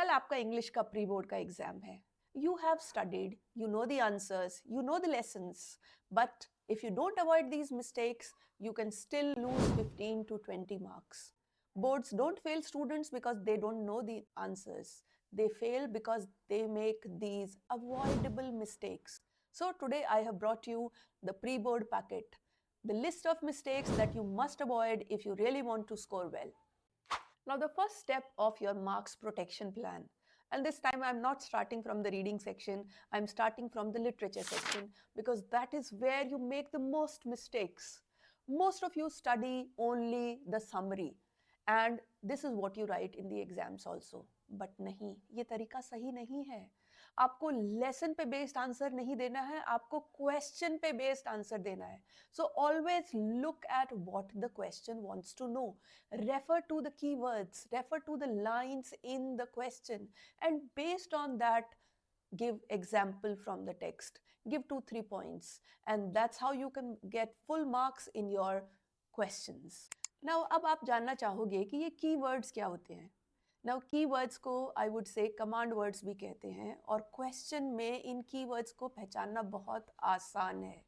कल आपका इंग्लिश का प्री बोर्ड का एग्जाम है. You have studied, you know the answers, you know the lessons, but if you don't avoid these mistakes, you can still lose 15 to 20 marks. Boards don't fail students because they don't know the answers. They fail because they make these avoidable mistakes. So today I have brought you the pre-board packet, the list of mistakes that you must avoid if you really want to score well. Now, the first step of your marks protection plan, and this time I'm not starting from the reading section, I'm starting from the literature section because that is where you make the most mistakes. Most of you study only the summary, and this is what you write in the exams also. But नहीं, ये तरीका सही नहीं है. आपको lesson पे based answer नहीं देना है, आपको क्वेश्चन पे बेस्ड आंसर देना है. So always look at what the question wants to know. Refer to the keywords, refer to the lines in the question, and based on that, give example from the text. Give 2 3 points, and that's how you can get full marks in your questions. Now अब आप जानना चाहोगे कि ये keywords क्या होते हैं. Now keywords को I would say command words भी कहते हैं, और question में इन keywords को पहचानना बहुत आसान है.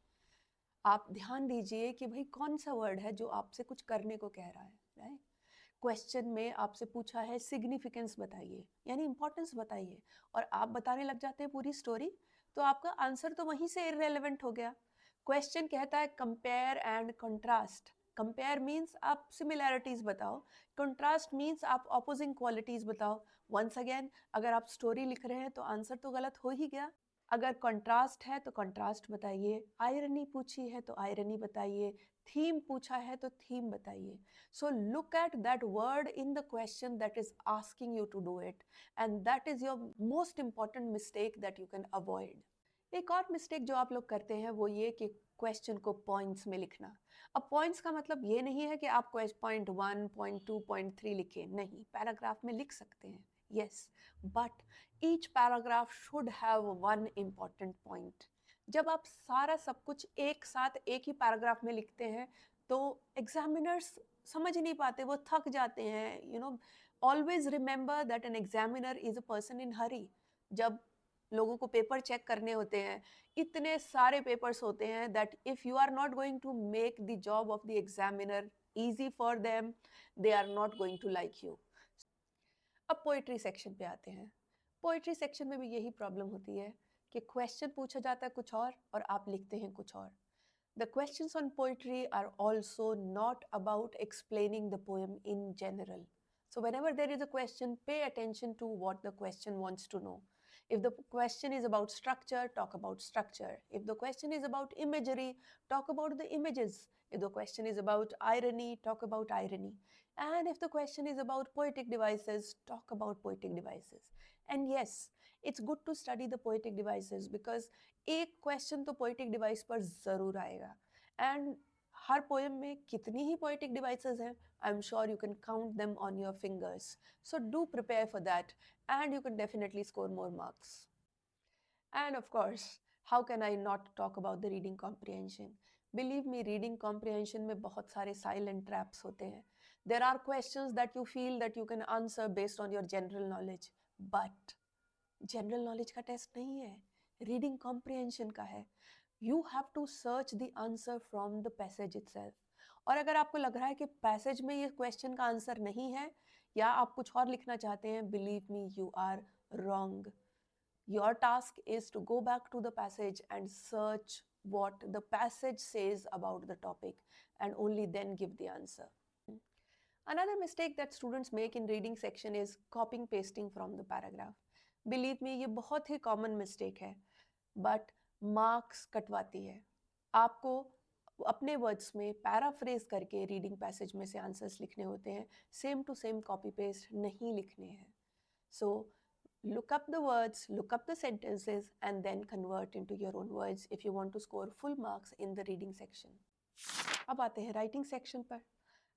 आप ध्यान दीजिए कि भाई कौन सा वर्ड है जो आपसे कुछ करने को कह रहा है, राइट. क्वेश्चन में आपसे पूछा है सिग्निफिकेंस बताइए, यानी इंपॉर्टेंस बताइए, और आप बताने लग जाते हैं पूरी स्टोरी, तो आपका आंसर तो वहीं से इररेलेवेंट हो गया. क्वेश्चन कहता है compare and contrast. Compare means आप सिमिलैरिटीज बताओ, कंट्रास्ट मीन्स आप ऑपोजिंग क्वालिटीज बताओ. वंस अगेन, अगर आप स्टोरी लिख रहे हैं तो आंसर तो गलत हो ही गया. अगर कंट्रास्ट है तो कंट्रास्ट बताइए, आयरनी पूछी है तो आयरनी बताइए, थीम पूछा है तो थीम बताइए. So look at that word in the question that is asking you to do it, and that is your most important mistake that you can avoid. एक और मिस्टेक जो आप लोग करते हैं वो ये कि क्वेश्चन को पॉइंट्स में लिखना. अब पॉइंट्स का मतलब ये नहीं है कि आप पॉइंट 1 पॉइंट 2 पॉइंट 3 लिखें, नहीं, पैराग्राफ में लिख सकते हैं, yes, but each paragraph should have one important point. जब आप सारा सब कुछ एक साथ एक ही पैराग्राफ में लिखते हैं तो एग्जामिनर्स समझ ही नहीं पाते, वो थक जाते हैं. Always remember that an examiner is a person in hurry. जब लोगों को पेपर चेक करने होते हैं, इतने सारे पेपर्स होते हैं that if you are not going to make the job of the examiner easy for them, they are not going to like you. अब पोइट्री सेक्शन पे आते हैं. पोइट्री सेक्शन में भी यही प्रॉब्लम होती है कि क्वेश्चन पूछा जाता है कुछ और आप लिखते हैं कुछ और. The questions on poetry are also not about explaining the poem in general. So whenever there is a question, pay attention to what the question wants to know. If the question is about structure, talk about structure. If the question is about imagery, talk about the images. If the question is about irony, talk about irony. And if the question is about poetic devices, talk about poetic devices. And yes, it's good to study the poetic devices because एक question तो poetic device पर ज़रूर आएगा. And her poem में कितनी ही poetic devices हैं, I am sure you can count them on your fingers. So do prepare for that and you can definitely score more marks. And of course, how can I not talk about the reading comprehension. Believe me, reading comprehension में बहुत सारे silent traps होते हैं. There are questions that you feel that you can answer based on your general knowledge, but general knowledge का test नहीं है, reading comprehension का है. You have to search the answer from the passage itself. और अगर आपको लग रहा है कि पैसेज में ये क्वेश्चन का आंसर नहीं है या आप कुछ और लिखना चाहते हैं, believe me, you are wrong. Your task is to go back to the passage and search what the passage says about the topic, and only then give the answer. Another mistake that students make in reading section is copying pasting from the paragraph. Believe me, ये बहुत ही common mistake है, but marks कटवाती है. आपको अपने words में paraphrase करके reading passage में से आंसर्स लिखने होते हैं, same to same copy paste नहीं लिखने हैं. सो look up the words, look up the sentences, and then convert into your own words if you want to score full marks in the reading section. अब आते हैं writing section पर.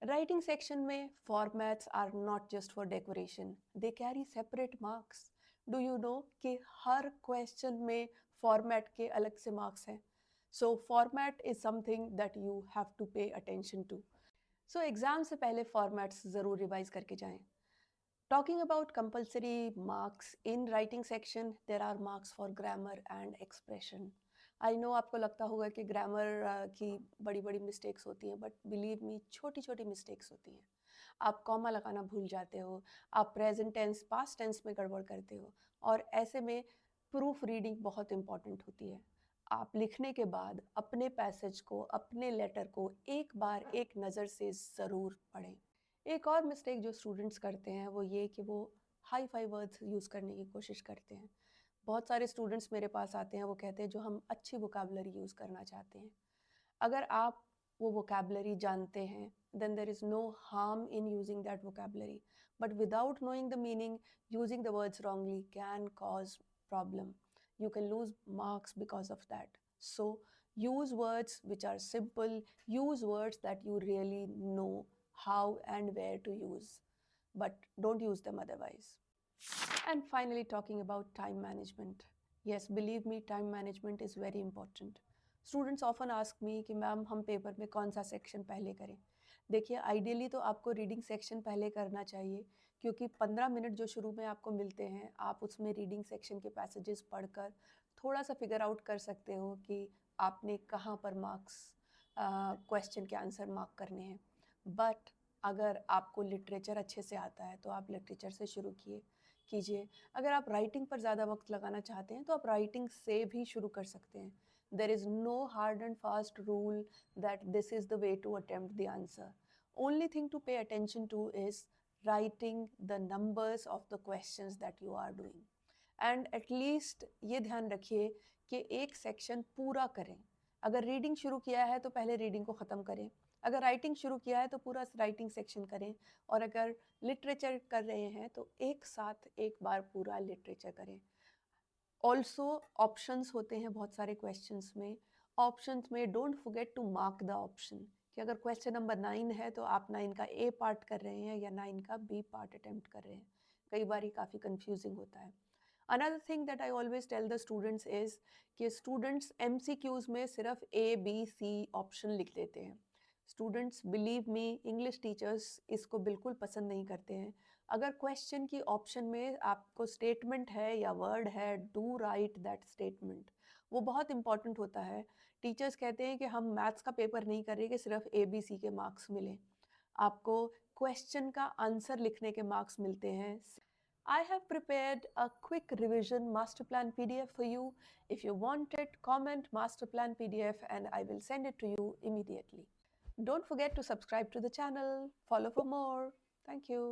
Writing section में formats are not just for decoration, they carry separate marks. Do you know कि हर question में format के अलग से मार्क्स हैं. So format is something that you have to pay attention to. So exam से पहले फॉर्मेट्स ज़रूर रिवाइज करके जाएं. Talking about compulsory marks in writing section, there are marks for grammar and expression. I know आपको लगता होगा कि grammar की बड़ी बड़ी मिस्टेक्स होती हैं, बट बिलीव मी छोटी छोटी मिस्टेक्स होती हैं. आप कॉमा लगाना भूल जाते हो, आप प्रेजेंट टेंस पास्ट टेंस में गड़बड़ करते हो, और ऐसे में प्रूफ रीडिंग बहुत इंपॉर्टेंट होती है. आप लिखने के बाद अपने पैसेज को, अपने लेटर को एक बार एक नज़र से ज़रूर पढ़ें. एक और मिस्टेक जो स्टूडेंट्स करते हैं वो ये कि वो हाई फाई वर्ड्स यूज़ करने की कोशिश करते हैं. बहुत सारे स्टूडेंट्स मेरे पास आते हैं, वो कहते हैं जो हम अच्छी वोकेबलरी यूज़ करना चाहते हैं. अगर आप वो वोकेबलरी जानते हैं, then there is no harm in using that vocabulary. But without knowing the meaning, using the words wrongly can cause problem. You can lose marks because of that. So use words which are simple, use words that you really know how and where to use, but don't use them otherwise. And finally, talking about time management. Yes, believe me, time management is very important. Students often ask me कि ma'am हम paper में कौन सा section पहले करें. देखिए, ideally तो आपको रीडिंग सेक्शन पहले करना चाहिए, क्योंकि 15 मिनट जो शुरू में आपको मिलते हैं, आप उसमें रीडिंग सेक्शन के पैसेजेस पढ़कर थोड़ा सा फिगर आउट कर सकते हो कि आपने कहाँ पर मार्क्स क्वेश्चन के आंसर मार्क करने हैं. बट अगर आपको लिटरेचर अच्छे से आता है तो आप लिटरेचर से शुरू कीजिए. अगर आप राइटिंग पर ज़्यादा वक्त लगाना चाहते हैं तो आप राइटिंग से भी शुरू कर सकते हैं. There is no hard and fast rule that this is the way to attempt the answer. Only thing to pay attention to is writing the numbers of the questions that you are doing. And at least ये ध्यान रखिए कि एक section पूरा करें. अगर reading शुरू किया है तो पहले रीडिंग को ख़त्म करें. अगर राइटिंग शुरू किया है तो पूरा राइटिंग सेक्शन करें. और अगर लिटरेचर कर रहे हैं तो एक साथ एक बार पूरा लिटरेचर करें. ऑल्सो ऑप्शंस होते हैं बहुत सारे क्वेश्चंस में. ऑप्शंस में don't forget to mark the option, कि अगर क्वेश्चन नंबर 9 है तो आप 9 का ए पार्ट कर रहे हैं या 9 का बी पार्ट अटेम्प्ट कर रहे हैं. कई बार ये काफ़ी कंफ्यूजिंग होता है. Another thing that I always tell the students is कि स्टूडेंट्स MCQs में सिर्फ A B C ऑप्शन लिख देते हैं. Students, believe me, English teachers इसको बिल्कुल पसंद नहीं करते हैं. अगर क्वेश्चन की ऑप्शन में आपको स्टेटमेंट है या वर्ड है, डू राइट दैट स्टेटमेंट. वो बहुत इंपॉर्टेंट होता है. टीचर्स कहते हैं कि हम मैथ्स का पेपर नहीं कर रहे कि सिर्फ ABC के मार्क्स मिले. आपको क्वेश्चन का आंसर लिखने के मार्क्स मिलते हैं. I have prepared a quick revision master plan PDF for you. If you want it, comment master plan PDF and I will send it to you immediately. Don't forget to subscribe to the channel. Follow for more. Thank you.